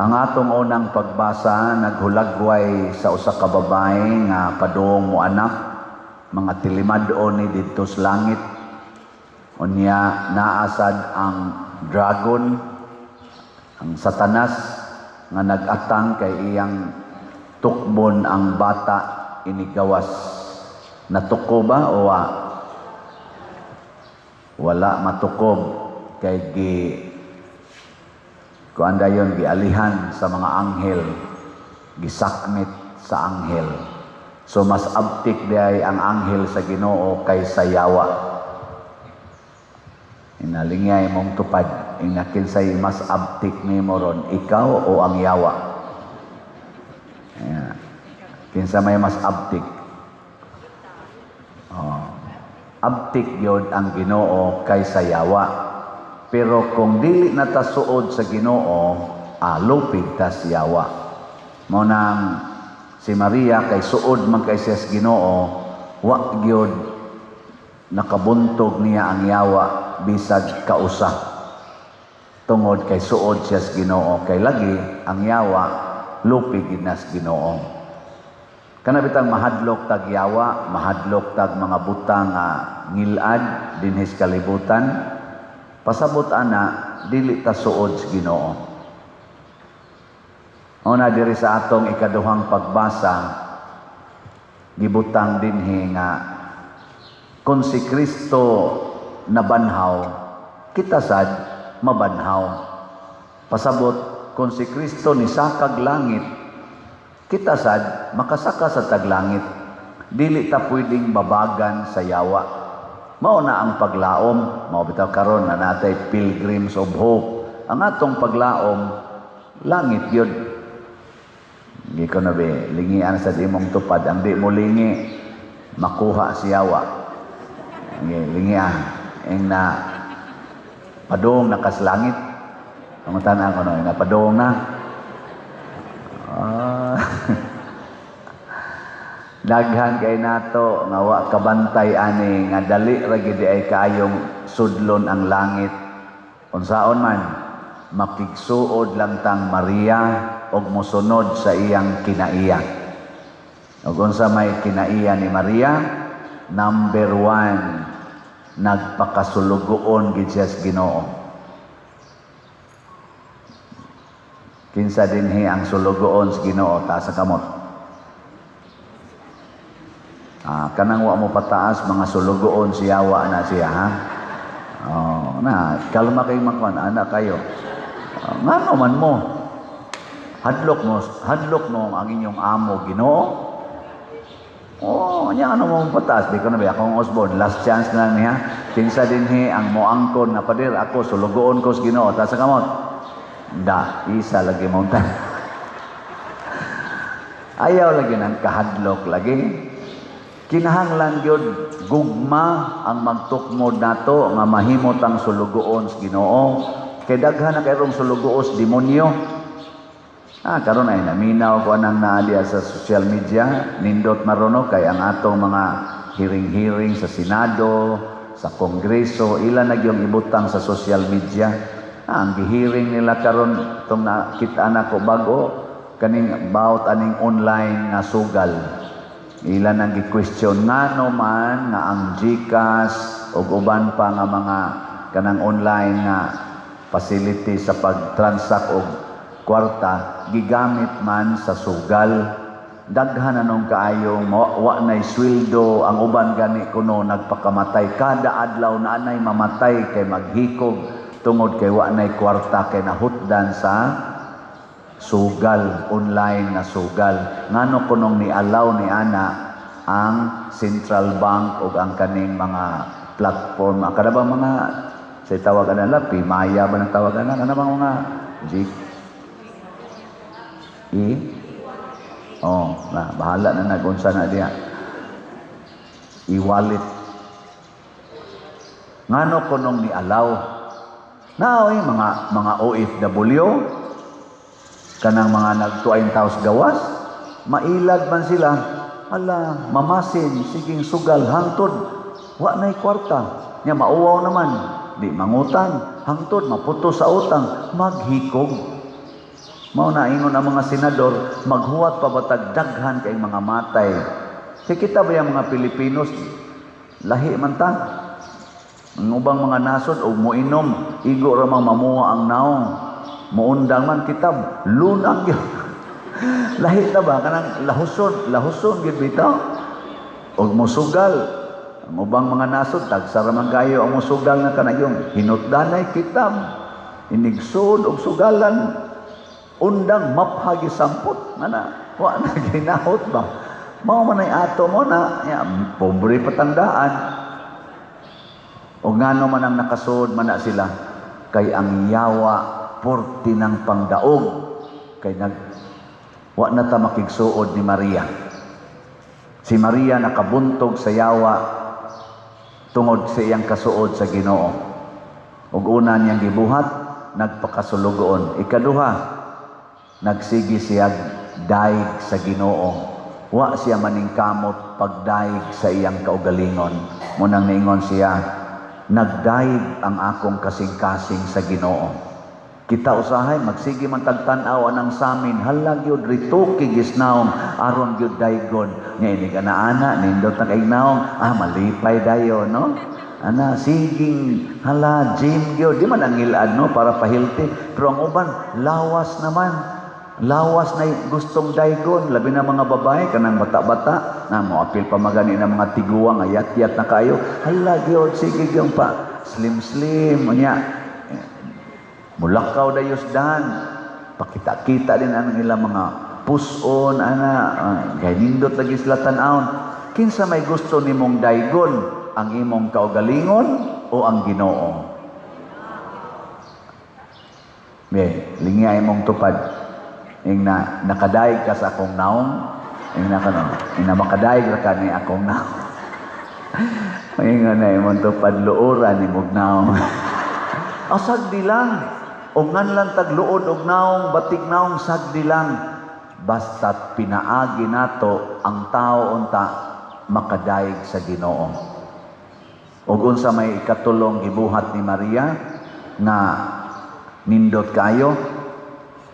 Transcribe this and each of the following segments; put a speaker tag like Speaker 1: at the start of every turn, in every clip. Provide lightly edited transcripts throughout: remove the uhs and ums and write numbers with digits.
Speaker 1: Ang atong unang pagbasa naghulagway sa usa ka babae nga padung mo anak, mga tilimad-on ni didto sa langit. Unya naasad ang dragon, ang Satanas nga nag-atang kay iyang tukbon ang bata inigawas. Natuko ba o wala matukob kay kuan dayon gialihan sa mga anghel, gisakmit sa anghel. So mas abtik diay ang anghel sa Ginoo kaysa yawa. Inalingay mong tupad, inakinsay mas abtik nimo ron, ikaw o ang yawa? Ayan. Kinsa may mas abtik? Abtik yun ang Ginoo kaysa yawa. Pero kung dili natasuod sa Ginoo, lupig tas yawa. Mo nang si Maria kay suod man kay siya sa Ginoo, wa gyud nakabuntog niya ang yawa bisag kausa. Tungod kay suod siya sa Ginoo, kay lagi ang yawa lupig na sa Ginoo. Kana bitang mahadlok tag yawa, mahadlok tag mga butang ngilad dinhi sa kalibutan. Pasabot ana dili ta suod sa Ginoo. Una diri sa atong ikaduhang pagbasa gibutang dinhi nga kung si Kristo nabanhaw, kita sad mabanhaw. Pasabot kung si Kristo nisakag langit, kita sad makasaka sa taglangit. Dili ta pwedeng babagan sa yawa. Mao na ang paglaom, mao bitaw karon na natay Pilgrims of Hope. Ang atong paglaom langit yun. Hindi ko na lingian sa di mong tupad. Ang di mo lingi, makuha si yawa. Lingian. Ang na padung na kaslangit. Ang tanan ko na padung na. Daghan kay nato nga wa kabantay ani nga dali ra gid ay kaayong sudlon ang langit. Unsaon man makigsuod lang tang Maria og mosunod sa iyang kinaiya. Ug unsa may kinaiya ni Maria? Number 1, nagpakasulugoon gid siya sa Ginoo. Kinsa dinhi ang sulugoon sa Ginoo ta sa kamot? Kanang wa mo pataas mga sulugoon si yawa na siya ha. Kalma kay makwan anak kayo. Ngano man mo? Hadlok mo ang inyong amo Ginoo. Nya ano mo pataas di ko na ba akong Osborne last chance na niya. Kinsa dinhi ang moangkon na padir ako sulugoon ko sa Ginoo ta sa kamot. Isa lagi mo ta. Ayaw lagi nang kahadlok lagi. Kinahanglan gyud gugma ang magtukmod nato nga mahimot ang sulugoon sa Ginoo. Kay daghan na kayong sulugoos demonyo. Karon ay naminaw ko anang naaliya sa social media, nindot marono kay ang atong mga hearing sa Senado, sa Kongreso, ilan na yung ibutang sa social media. Ang gihearing nila karon tong nakita na ko bago kaning about aning online nga sugal. Ilan ang gi-question ngano man nga ang GCash ug uban pa nga mga kanang online nga facility sa pag-transact og kwarta gigamit man sa sugal. Daghan anong kaayong wa nay sweldo, ang uban gani kuno nagpakamatay kada adlaw na anay mamatay kay maghikog tungod kay wa nay kwarta kay nahutdan sa sugal, online na sugal. Ngano kunong ni-allow ni ana ang Central Bank o ang kaning mga platform. Kada ba mga sa tawagan nila, Pimaya ba ng tawagan na? Kada ba mga bahala na nagunsa na diya. E-wallet. Ngano kunong ni-allow? Naoy mga OFW, kanang mga nagtuain taos gawas, mailag man sila, mamasin, siging sugal, hangtod, wa na'y kwarta, nya mauwaw naman, di mangutang, hangtod, maputo sa utang, maghikog. Mao na ingon ang mga senador, maghuwat pa batag daghan kay mga matay. Kaya kita ba yung mga Pilipinos, lahi man ta? Ang ubang mga nasod, o muinom, igo ramang mamuha ang naong. Muundang man kitab, lunang yun. Lahi ta ba? Kanang lahuson yun bitaw. O musugal. Ang ubang mga nasod, tagsaraman kayo ang musugal na kanayong. Hinutdanay kitab, inigsod o sugalan. Undang maphagi samput. Mana, wa na ginahot ba? Mao man ay ato mo na, pobre patandaan. O ngano man ang nakasud man na sila, kay ang yawa, porti ng pangdaog, kay wa na ta makigsuod ni Maria. Si Maria nakabuntog sa yawa, tungod sa iyang kasuod sa Ginoo. Ug una niyang gibuhat, nagpakasulugoon. Ikaduha, nagsigi siya daig sa Ginoo. Wa siya maningkamot pagdaig sa iyang kaugalingon. Munang niingon siya, nagdaig ang akong kasing-kasing sa Ginoo. Kita usahay, magsigi man tagtanaw anang samin, halag yun, rito kigisnaong, aron yun daigon. Ngayon, ana nindot na kaignaong, malipay dayo, no? Ana, siging, hala, gym yun. Di man ang ilad, no? Para pahilti. Pero ang uban, lawas naman. Lawas na gustong daigon. Labi na mga babae, kanang bata-bata, na mo apil pa magani ng mga tiguang, ayat-yat na kayo. Hala, yun, sige yung pa. Slim-slim, niya. Mulakaw dayos dan, pakita-kita din ang ilang mga puson, kay nindot lagi sila tan-aon. Kinsa may gusto nimong daigon, ang imong kaugalingon o ang Ginoo? Lingi imong tupad. Ing na nakadaig ka sa akong naong, ing na makadaig ra ka ni akong naong. Ing na imong tupad luoran imong naong. Asag di lang. O nganlan tagluod og naong batig naong sagdi lang, basta't pinaagi nato ang tao unta makadaig sa Ginoo. Ug unsa may ikatulong gibuhat ni Maria nga nindot kayo,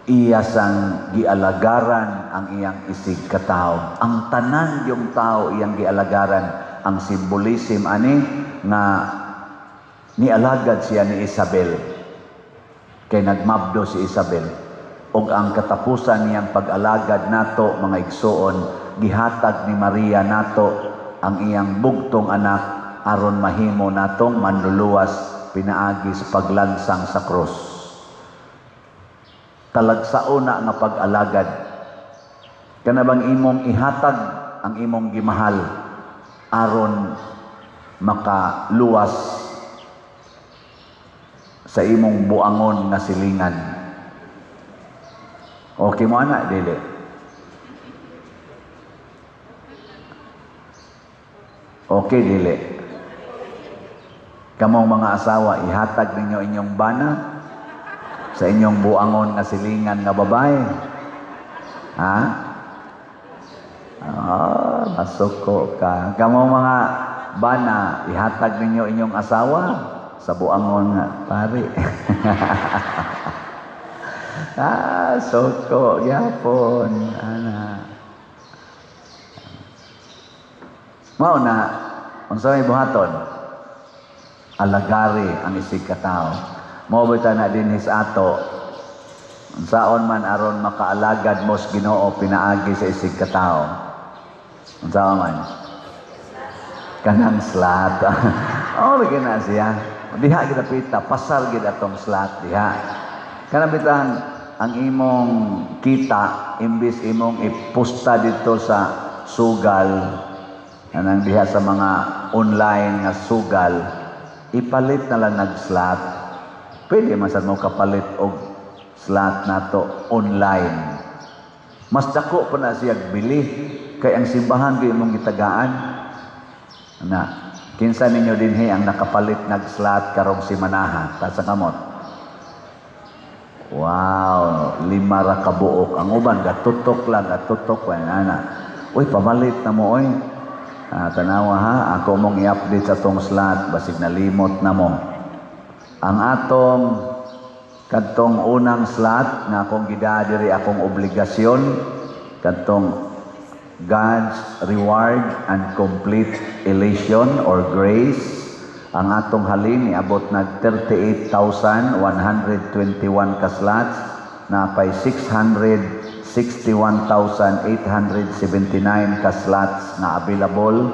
Speaker 1: iya sang gialagaran ang iyang isig katao. Ang tanan yung tao iyang gialagaran. Ang simbolism ani nga nialagad siya ni Isabel. Kay nagmabdo si Isabel. Og ang katapusan niyang pag-alagad nato, mga igsoon, gihatag ni Maria nato ang iyang bugtong anak aron mahimo natong manluluwas pinaagi sa paglansang sa krus. Talagsaon na nga pag-alagad. Kanabang imong ihatag ang imong gimahal aron makaluwas sa imong buangon nga silingan. Okay mo anak, dili? Okay, dili? Kamong mga asawa, ihatag ninyo inyong bana sa inyong buangon nga silingan nga babae. Ha? Masuko ka. Kamong mga bana, ihatag ninyo inyong asawa sa buangon nga, pare. Soko, yapon. Mao na, unsa may buhaton? Alagari ang isig katao. Mao bita na din his ato. Unsaon man aron makaalagad mo sa Ginoo pinaagi sa isig katao. Unsaon man? Kanang slat. Lagi na siya. Diha kita pita, pasal gid atong slot diha. Kanabitan ang imong kita imbis imong iposta dito sa sugal, anang diha sa mga online nga sugal, ipalit na lang nag-slot. Pwede man sad mo kapalit og slot nato online. Mas dako pa na siya bili kay ang simbahan gyud imong gitagaan. Kinsa ninyo dinhi ang nakapalit nag-slot karong simanaha ta sa kamot? Wow, 5 ra ka buok. Ang uban gatutok lang, ana. Uy, pamalit na mo oy. Tanawa ha, ako mong i-update sa tong slot basig nalimot na mo. Ang atong Kadtong unang slot nga akong gidaa diri akong obligasyon, kadtong God's reward and complete elation or grace. Ang atong halin niabot nag 38,121 ka slots, na pay 661,879 ka slots na available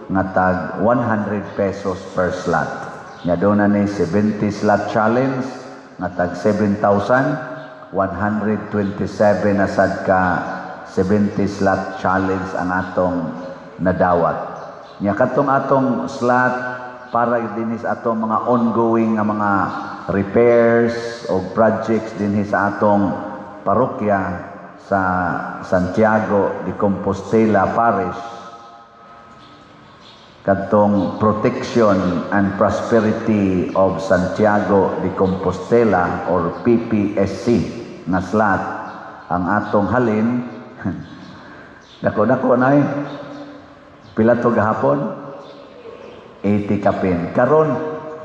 Speaker 1: nga tag 100 pesos per slot. Nya do na ni 70 slot challenge nga tag 7,127 na sad ka 70 slot challenge ang atong nadawat. Nya katong atong slot para dinis atong mga ongoing nga mga repairs o projects dinhi sa atong parokya sa Santiago de Compostela Parish. Katong Protection and Prosperity of Santiago de Compostela or PPSC na slot ang atong halin. Dako-dako na pila to gahapon? 80 kapin. Karon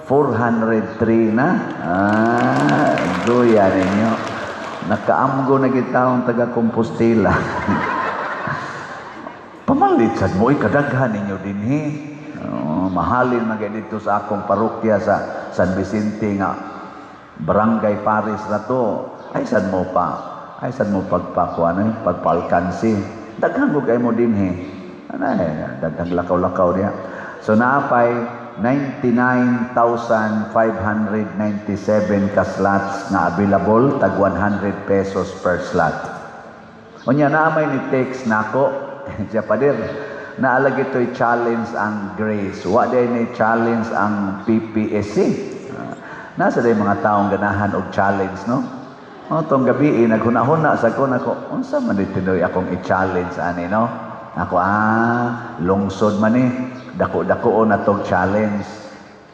Speaker 1: 403 na. Duya ninyo. Nakaamgo na gitaong taga Compostela. Pamalit sad mo kadaghan ninyo dinhi. Mahalin na dito sa akong parokya sa San Vicente nga Barangay Paris na to. Ay sad mo pagpakuan, pagpalkansi. Daghan mo kay mo dinhi. Daghang lakaw-lakaw niya. So naapay 99,597 ka slots na available, tag 100 pesos per slot. Unya naamay ni text nako, siya padir, naalag ito'y challenge ang grace. Wa day ni challenge ang PPSC. Nasa day mga taong ganahan og challenge, no? Tong gabi, naghuna-huna sa ko, unsa man ditinoy akong i-challenge ani, no? Ako, lungsod man dako-dako na tong challenge.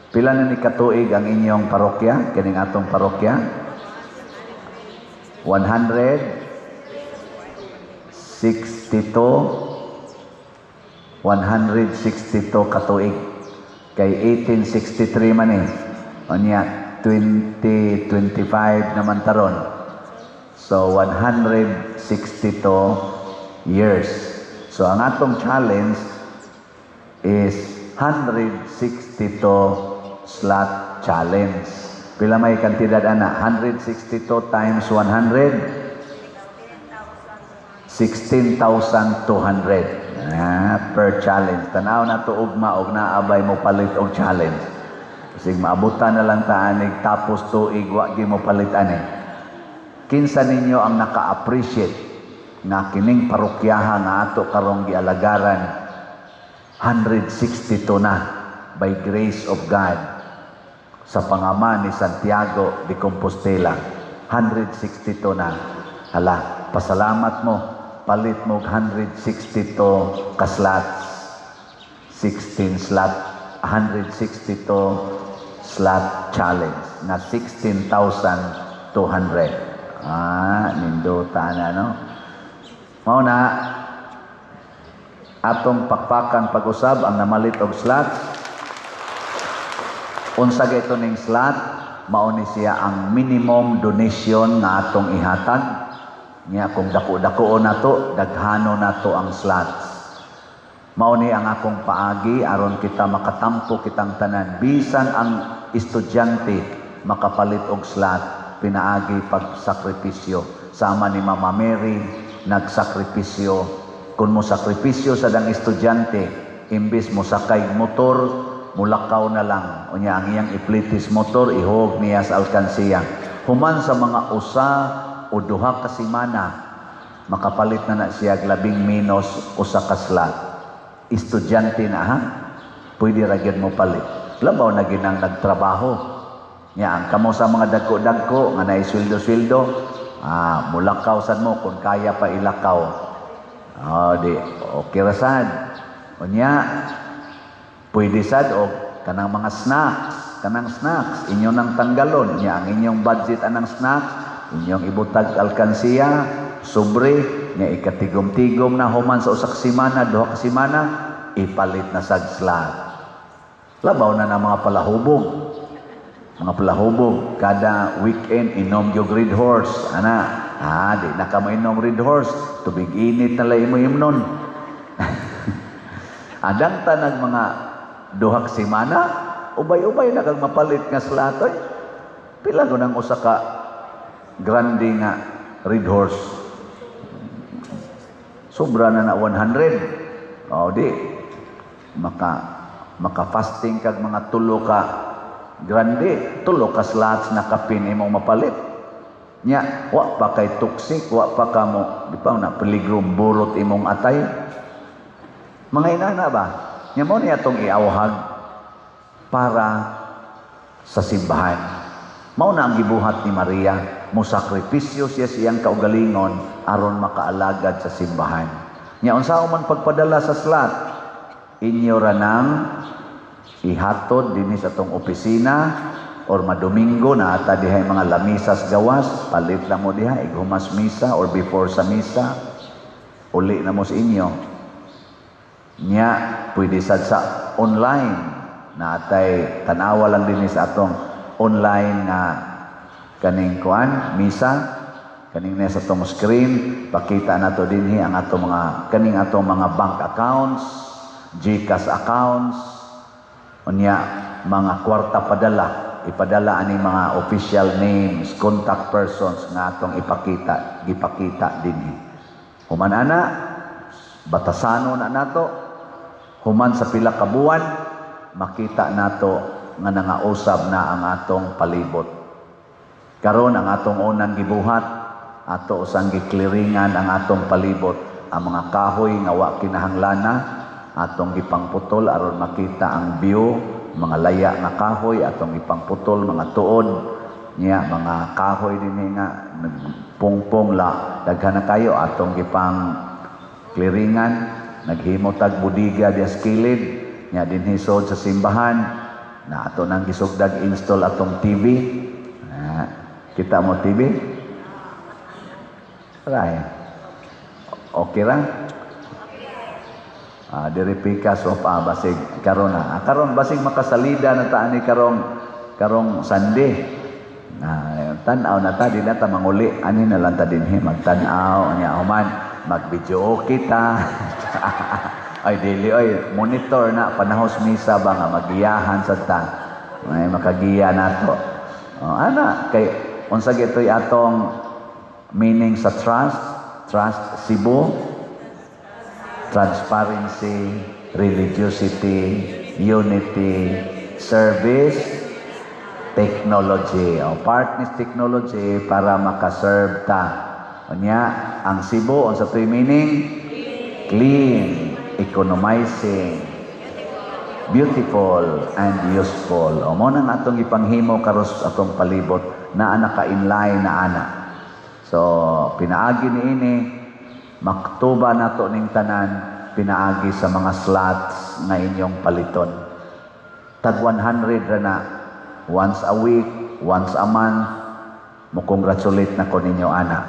Speaker 1: Pila na ni katuig ang inyong parokya, kining atong parokya? 162 katuig. Kay 1863 man Onya 2025 naman taron. So 162 years. So ang atong challenge is 162 slot challenge. Pila may kantidad ana? 162 times 100? 16,200 per challenge. Tanaw na to ugma og naabay mo palit og challenge. Kasi maabutan na lang taanig tapos tuig wa gi mo palit ani. Kinsa ninyo ang naka-appreciate nga kining parokyahan nga ato karong gialagaran 162 na by grace of God sa pangaman ni Santiago de Compostela. 162 na. Hala, pasalamat mo. Palit mo 162 ka slots. 16 slot, 162 slot challenge na 16,200. Ninduta na, no? Mauna, atong pakpakan pag-usab ang namalit og slot. Unsa gayto ning slot, mao ni siya ang minimum donation nga atong ihatag. Nya kung dako-dako nato, daghano nato ang slots. Mao ni ang akong paagi aron kita makatampo kitang tanan. Bisan ang estudyante makapalit og slot, pinaagi pagsakripisyo. Sama ni Mama Mary nagsakripisyo. Kung mo sakripisyo sa dang estudyante, imbis mo sakay motor, mulakaw na lang. Unya ang iyang iplitis motor, ihog niya sa alkansiya. Human sa mga usa o duha ka semana, makapalit na siya labing minus usa ka slot. Estudyante na pwede ra gyud mo palit. Labaw na ginang nagtrabaho. Nya ang kamo sa mga dagko-dagko nga naay sweldo-sweldo, mulakaw sad mo kung kaya pa ilakaw. Di okay ra sad. Unya pwede sad og kanang mga snacks, inyo nang tanggalon. Nya ang inyong budget anang snacks, inyong ibutag alkansiya, sobre, nga ikatigom-tigom na human sa usak semana, duha ka semana, ipalit na sad slot. Labaw na ng mga palahubog. mga palahubog, kada weekend inom yung Red Horse. Di na ka mainom Red Horse, tubig init na lang mo nun. Adang tanag mga duhak simana, ubay-ubay na kag mapalit nga slatoy. Pila ko nang usa ka grande nga Red Horse. Sobra na 100. Di maka-fasting kag mga tulo ka grande, tulo ka slots na kapin imong mapalit. Nya, wa pa kay toxic, wa pa ka mo, di pa na peligro burot imong atay. Mga inana ba? Nya mo niya itong iawhag para sa simbahan. Mao na ang gibuhat ni Maria, mo sakripisyo siya siyang kaugalingon aron makaalagad sa simbahan. Nya unsa man pagpadala sa slot, inyo ra nang ihatod dinhi sa atong opisina or madomingo na ata dihay mga lamisas gawas, palit lang mo diha ighumas misa or before sa misa, uli na mo sa inyo. Nya pwede sad sa online na atay tanawa lang dinhi sa atong online nga kaning kuan misa, kaning nasa atong screen pakita nato dinhi ang atong mga kaning atong mga bank accounts, GCash accounts, unya mga kwarta ipadala ani mga official names, contact persons nga atong gipakita dinhi. Human ana batasano na nato, human sa pila ka buwan makita nato nga nangausab na ang atong palibot. Karon ang atong unang gibuhat, ato usang gikliringan ang atong palibot, ang mga kahoy nga wa kinahanglana atong gipangputol aron makita ang view, mga laya nga kahoy atong ipangputol, mga tuod niya, mga kahoy dinhi nga pungpong la daghan na kayo atong gipang kliringan, naghimo tag budiga dias kilid nya dinhi sod sa simbahan na ato nang gisugdag install atong TV. Kita mo TV? Right. Okay ra? Diri pikas of basig karon na. Karon basig makasalida na ta ani karong Sunday. Tan-aw na ta di na ta manguli ani na lang ta dinhi magtan-aw nya human mag-video kita. Ay dili oy monitor na panahos misa ba nga magiyahan sa ta. May makagiya nato. Ana kay unsa gitoy atong meaning sa trust Cebu, transparency, religiosity, unity, service, technology. Part ni technology para makaserve ta. Unya ang Cebu unsa toy meaning? Clean, economizing, beautiful and useful. Mo nang atong ipanghimo karos atong palibot na naka-inline na ana. So pinaagi niini maktuba nato ning tanan, pinaagi sa mga slots nga inyong paliton. Tag 100 ra na once a week, once a month, mo congratulate na ko ninyo ana.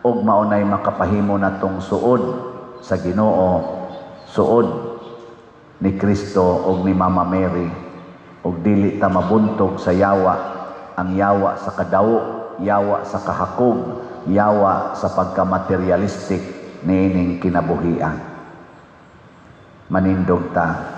Speaker 1: Og maunay makapahimo natong suod sa Ginoo, suod ni Kristo og ni Mama Mary, og dili ta mabuntog sa yawa, ang yawa sa kadawo, yawa sa kahakog, yawa sa pagka-materialistic niining kinabuhian. Manindog ta